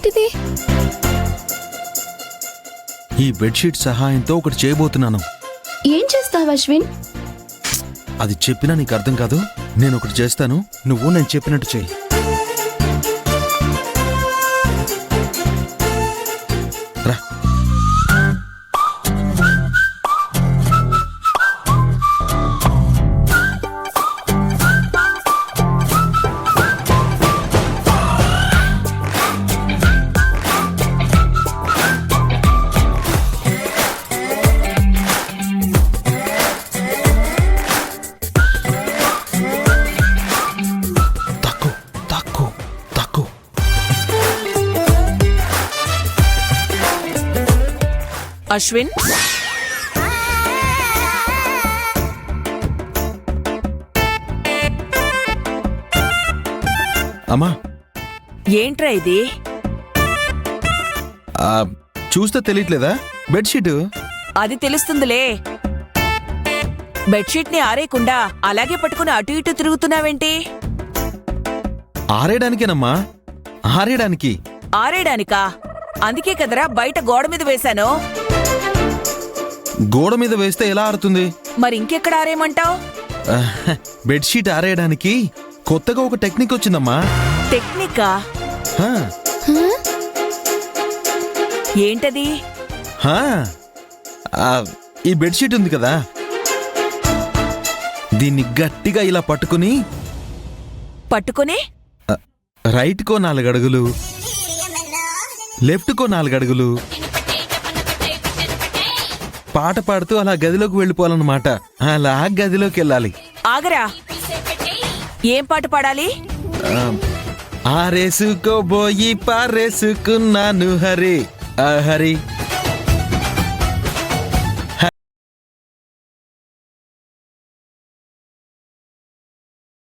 ఏంటిది? ఈ బెడ్షీట్ సహాయంతో ఒకటి చేయబోతున్నాను. ఏం చేస్తావు అశ్విన్? అది చెప్పినా నీకు అర్థం కాదు. నేను ఒకటి చేస్తాను, నువ్వు నేను చెప్పినట్టు చెయ్యి. రా. అశ్విన్, అమ్మా, ఏంట్రా ఇది? చూస్తే తెలియట్లేదా? బెడ్షీట్. అది తెలుస్తుందిలే. బెడ్షీట్ ని ఆరేయకుండా అలాగే పట్టుకుని అటు ఇటు తిరుగుతున్నావేంటి? ఆరేయడానికేనమ్మా, ఆరేయడానికి. ఆరేయడానికా? అందుకే కదరా బయట గోడ మీద వేశాను. గోడ మీద వేస్తే ఎలా ఆరుతుంది? మరి ఇంకెక్కడ ఆరేయమంటావు? బెడ్షీట్ ఆరేయడానికి కొత్తగా ఒక టెక్నిక్ వచ్చిందమ్మా. టెక్నికా? హా. ఏంటది? హా. ఈ బెడ్షీట్ ఉంది కదా, దీన్ని గట్టిగా ఇలా పట్టుకుని రైట్ కో 4 అడుగులు, లెఫ్ట్ కో 4 అడుగులు పాట పాడుతూ అలా గదిలోకి వెళ్ళిపోవాలన్నమాట. అలా గదిలోకి వెళ్ళాలి. ఆగరా, ఏం పాట పాడాలి? ఆరేసుకోబోయి పారేసుకున్నాను హరి హరి